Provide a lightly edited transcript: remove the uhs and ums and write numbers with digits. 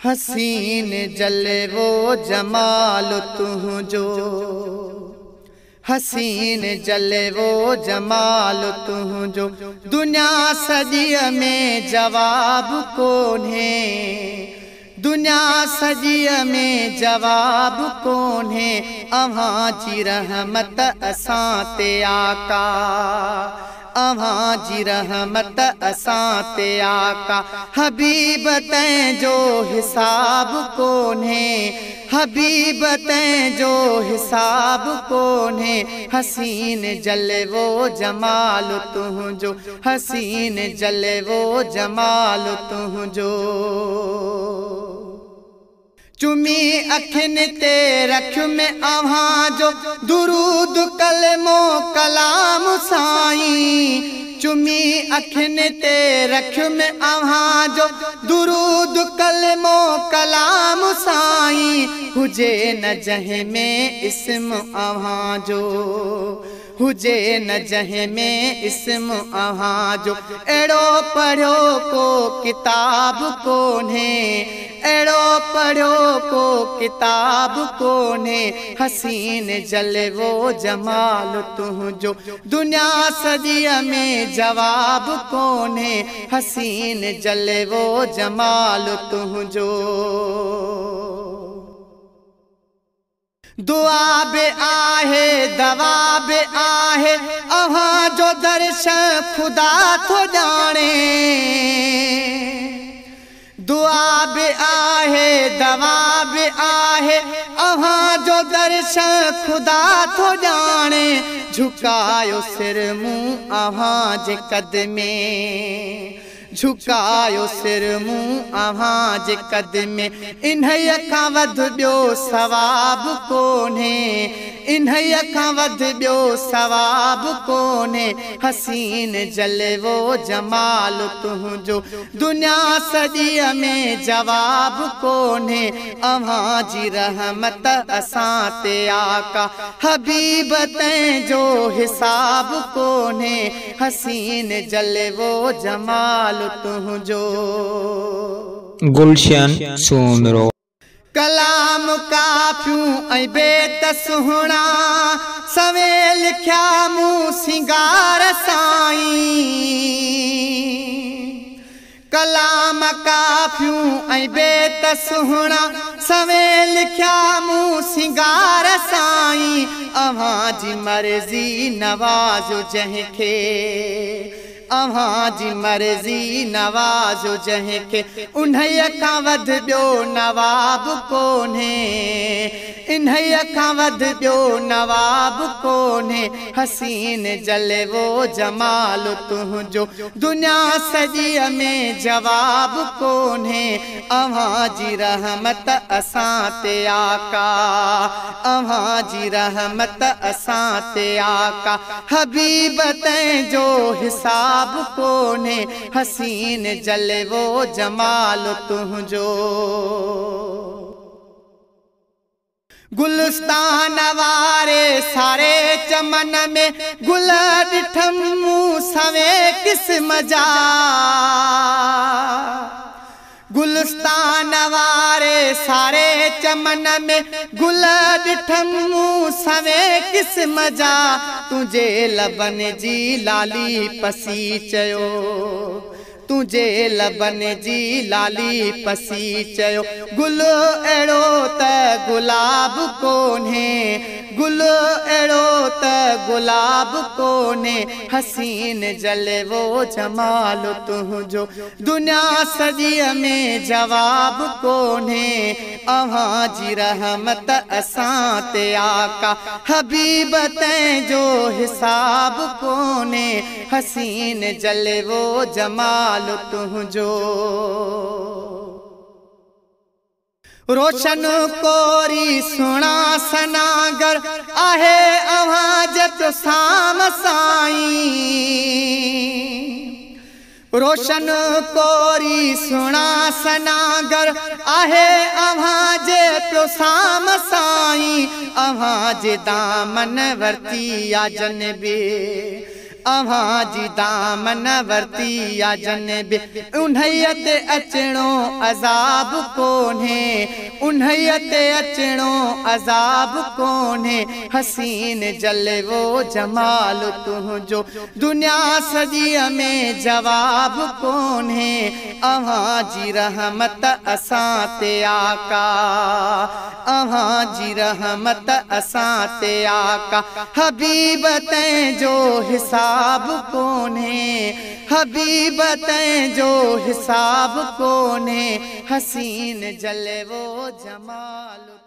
हसीन जलवो जमाल तुझो, हसीन जलवो जमाल तुझो, दुनिया सजी में जवाब कोन्हे, दुनिया सजी में जवाब कोन्हे, अव्हां जी रहमत असां ते आका, अव्हां जी रहमत असां ते आका। हबीब तैंजो हिसाब कोन्हे, हबीब तैंजो हिसाब कोन्हे, हसीन जलवो जमाल तुझो, हसीन जलवो जमाल तुझो। चुमी अखिन ते रख में अव्हां जो दुरूद कलमो कलाम साईं, चुमी अखिन ते रख में अव्हां जो दुरूद कलमो कलाम साईं, हुजे न जह में इस्म अव्हां जो, हुजे न जह में इस्म अव्हां जो, एड़ो पढ़ो को किताब कोन्हे, एड़ो पढ़ो को किताब कोन्हे, हसीन जलवो जमाल तुझो, दुनिया सजी में जवाब कोन्हे, हसीन जलवो जमाल तुझो। दुआ बे आहे दवा बे आहे, अव्हां जो दर्शन खुदा थो जाने, दुआ बे आहे दवा बे आहे, अव्हां जो दर्शन खुदा थो जाने, झुकायो सिर मुंह अव्हां जे कदमे, झुकायो सिर मुंह अव्हां जे कदमे, इन्हईअ खां वध ॿियो सवाब कोन्हे, इन्हईअ खां वध ॿियो सवाब कोन्हे, हसीन जलवो जमाल तुझो, दुनिया सजी में जवाब कोन्हे, अव्हां जी रहमत असां ते आका। हबीब तैंजो हिसाब कोन्हे, हसीन जलवो जमाल तुझो। गुलशन सोनरो कलाम काफ़ियूं ऐं बेत सुहिणा, सवें लिखिया मूं सिंगार साईं, कलाम काफ़ियूं ऐं बेत सुहिणा, सवें लिखिया मूं सिंगार साईं, अव्हां जी मर्ज़ी नवाज़ो जंहिंखे, अव्हां जी मर्ज़ी नवाज़ो जंहिंखे, उन्हईअ खां वध ॿियो नवाब कोन्हे, इन्हईअ खां वध ॿियो नवाब कोन्हे, हसीन जलवो जमाल तुझो, दुनिया सजी में जवाब कोन्हे, अव्हां जी रहमत असां ते आका, अव्हां जी रहमत असां ते आका। हबीब तैंजो हिसाब कोन्हे, हसीन जलवो जमाल तुझो। गुलस्तान वारे सारे चमन में गुल ॾिठम मूं सवें किस्म जा, गुलस्तान वारे सारे चमन में गुल ॾिठम मूं सवें किस्म जा, तुझे लबन जी लाली पसी चयो, तुझे लबन जी लाली पसी चयो, गुल अहिड़ो त गुलाब कोन्हे, गुल अहिड़ो त गुलाब कोन्हे, हसीन जलवो जमाल तुझो, दुनिया सजी में जवाब कोन्हे, अव्हां जी रहमत असां ते आका। हबीब तैंजो हिसाब कोन्हे, हसीन जलवो जमाल तुझो। रोशन कोरी सुणा सनागर आहे, अव्हां जो साम साईं, रोशन कोरी सुणा सनागर आहे, अव्हां जे पियो साम साईं, अव्हां जे दामन वरती आ जनबे, अव्हां जी दामन वरती आ जनबे उन्हईअ ते अचणो अज़ाब कोन्हे, उन्हईअ ते अचणो अज़ाब कोन्हे। हसीन जलवो जमाल तुंहिंजो दुनिया सॼीअ में जवाब कोन्हे। अव्हां जी रहमत असां ते आका, अव्हां जी रहमत असां ते आका। हबीब तंहिंजो हिसाब कोन्हे, हबीब तंहिंजो हिसाब कोन्हे। हसीन जलवो जमाल